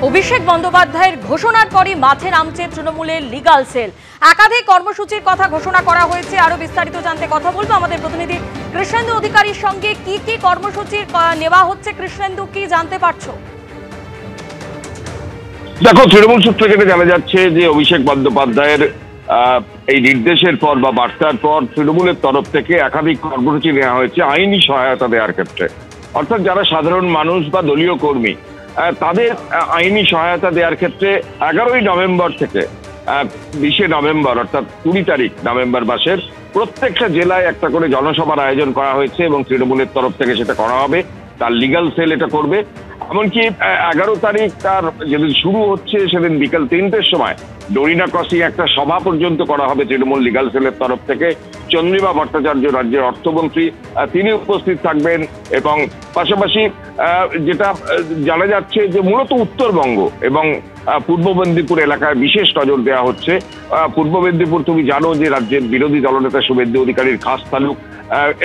অভিষেক বন্দ্যোপাধ্যায়ের ঘোষণার পরই মাঠে নামছে তৃণমূলের লিগাল সেল। একাধিক কর্মসূচির কথা ঘোষণা করা হয়েছে। আরো বিস্তারিত জানতে কথা বলবো আমাদের প্রতিনিধি কৃষ্ণেন্দু অধিকারীর সঙ্গে। কি কর্মসূচি নেওয়া হচ্ছে কৃষ্ণেন্দু, কি জানতে পারছো? দেখো, তৃণমূল সূত্র থেকে জানা যাচ্ছে যে অভিষেক বন্দ্যোপাধ্যায়ের এই নির্দেশের পর বা বার্তার পর তৃণমূলের তরফ থেকে একাধিক কর্মসূচি নেওয়া হয়েছে আইনি সহায়তা দেওয়ার ক্ষেত্রে। অর্থাৎ যারা সাধারণ মানুষ বা দলীয় কর্মী তাদের আইনি সহায়তা দেওয়ার ক্ষেত্রে 11ই নভেম্বর থেকে 20শে নভেম্বর অর্থাৎ 20 তারিখ নভেম্বর মাসের প্রত্যেকটা জেলায় একটা করে জনসভার আয়োজন করা হয়েছে এবং তৃণমূলের তরফ থেকে সেটা করা হবে। তার লিগাল সেল এটা করবে। এমনকি 11 তারিখ তার যেদিন শুরু হচ্ছে সেদিন বিকাল 3টের সময় ডরিনা ক্রসিং একটা সভা পর্যন্ত করা হবে তৃণমূল লিগাল সেলের তরফ থেকে। চন্দ্রিমা ভট্টাচার্য রাজ্যের অর্থমন্ত্রী তিনি উপস্থিত থাকবেন এবং পাশাপাশি যেটা জানা যাচ্ছে যে মূলত উত্তরবঙ্গ এবং পূর্ব মেদিনীপুর এলাকায় বিশেষ নজর দেওয়া হচ্ছে। পূর্ব মেদিনীপুর তুমি জানো যে রাজ্যের বিরোধী দলনেতা শুভেন্দু অধিকারীর খাস তালুক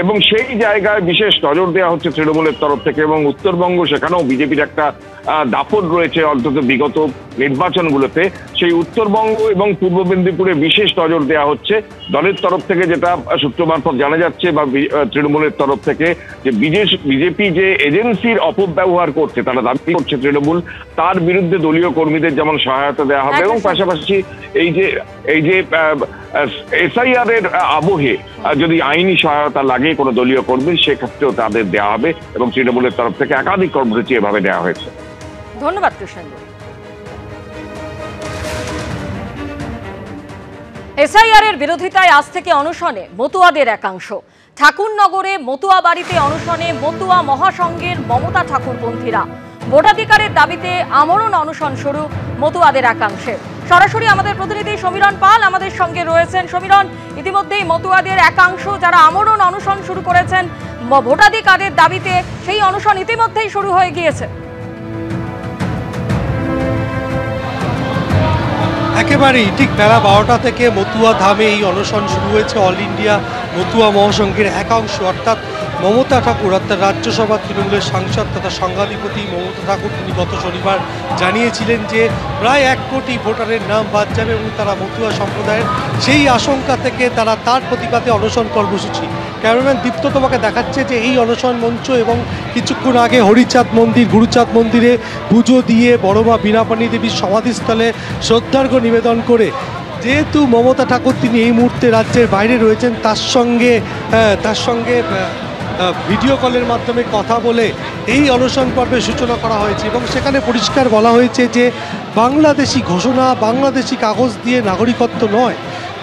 এবং সেই জায়গায় বিশেষ নজর দেওয়া হচ্ছে তৃণমূলের তরফ থেকে। এবং উত্তরবঙ্গ সেখানেও বিজেপির একটা দাপট রয়েছে অন্তত বিগত নির্বাচনগুলোতে। সেই উত্তরবঙ্গ এবং পূর্ব মেদিনীপুরে বিশেষ নজর দেওয়া হচ্ছে দলের তরফ থেকে, যেটা সূত্র মারফত জানা যাচ্ছে বা তৃণমূলের তরফ থেকে, যে বিজেপি যে এজেন্সির অপব্যবহার করছে তারা দাবি করছে তৃণমূল, তার বিরুদ্ধে দলীয় কর্মীদের যেমন সহায়তা দেওয়া হবে এবং পাশাপাশি এই যে এসআইআর এর আবহে যদি আইনি সহায়তা লাগে কোনো দলীয় কর্মী সেক্ষেত্রেও তাদের দেওয়া হবে এবং তৃণমূলের তরফ থেকে একাধিক কর্মসূচি এভাবে দেওয়া হয়েছে। ধন্যবাদ কৃষ্ণেন্দু। এসআইআর এর বিরোধিতায় আজ থেকে অনশনে মতুয়াদের একাংশ। ঠাকুরনগরে মতুয়া বাড়িতে অনশনে মতুয়া মহাসংঘের মমতা ঠাকুরপন্থীরা। ভোটাধিকারের দাবিতে আমরণ অনশন শুরু মতুয়াদের একাংশে। সরাসরি আমাদের প্রতিনিধি সমীরণ পাল আমাদের সঙ্গে রয়েছেন। সমীরণ, ইতিমধ্যেই মতুয়াদের একাংশ যারা আমরণ অনশন শুরু করেছেন ভোটাধিকারের দাবিতে, সেই অনশন ইতিমধ্যেই শুরু হয়ে গিয়েছে। একেবারেই ঠিক বেলা 12টা থেকে মতুয়া ধামে এই অনশন শুরু হয়েছে। অল ইন্ডিয়া মতুয়া মহাসংঘের একাংশ অর্থাৎ মমতা ঠাকুর অর্থাৎ রাজ্যসভা তৃণমূলের সাংসদ তথা সংঘাধিপতি মমতা ঠাকুর তিনি গত শনিবার জানিয়েছিলেন যে প্রায় 1 কোটি ভোটারের নাম বাদ যাবে এবং তারা মতুয়া সম্প্রদায়ের, সেই আশঙ্কা থেকে তারা তার প্রতিবাদে অনশন কর্মসূচি। ক্যামেরাম্যান দীপ্ত তোমাকে দেখাচ্ছে যে এই অনশন মঞ্চ এবং কিছুক্ষণ আগে হরিচাঁদ মন্দির গুরুচাঁদ মন্দিরে পুজো দিয়ে বড়মা বীণাপাণি দেবীর সমাধিস্থলে শ্রদ্ধার্ঘ্য নিবেদন করে, যেহেতু মমতা ঠাকুর তিনি এই মুহূর্তে রাজ্যের বাইরে রয়েছেন, তার সঙ্গে ভিডিও কলের মাধ্যমে কথা বলে এই অনশন পর্বের সূচনা করা হয়েছে এবং সেখানে পরিষ্কার বলা হয়েছে যে বাংলাদেশি ঘোষণা, বাংলাদেশি কাগজ দিয়ে নাগরিকত্ব নয়,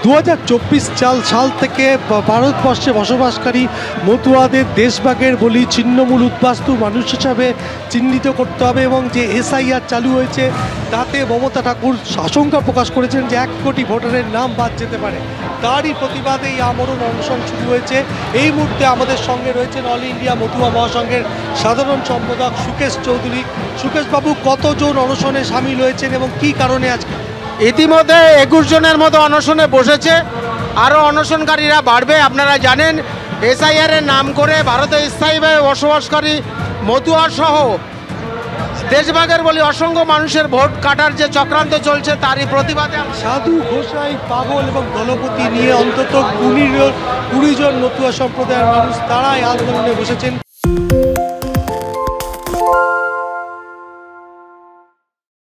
2024 সাল থেকে ভারতবর্ষে বসবাসকারী মতুয়াদের দেশভাগের বলি ছিন্নমূল উদ্বাস্তু মানুষ হিসাবে চিহ্নিত করতে হবে এবং যে এসআইআর চালু হয়েছে তাতে মমতা ঠাকুর আশঙ্কা প্রকাশ করেছেন যে 1 কোটি ভোটারের নাম বাদ যেতে পারে। তারই প্রতিবাদে এই আমরণ অনশন শুরু হয়েছে। এই মুহূর্তে আমাদের সঙ্গে রয়েছেন অল ইন্ডিয়া মতুয়া মহাসংঘের সাধারণ সম্পাদক সুকেশ চৌধুরী। সুকেশ বাবু, কতজন অনশনে সামিল হয়েছেন এবং কি কারণে আজকে? ইতিমধ্যে 21 জনের মতো অনশনে বসেছে, আরও অনশনকারীরা বাড়বে। আপনারা জানেন এসআইআর এর নাম করে ভারতে স্থায়ীভাবে বসবাসকারী মতুয়া সহ দেশভাগের বলি অসংখ্য মানুষের ভোট কাটার যে চক্রান্ত চলছে তারই প্রতিবাদে সাধু গোসাই পাগল এবং দলপতি নিয়ে অন্তত 20 জন মতুয়া সম্প্রদায়ের মানুষ তারাই আন্দোলনে বসেছেন।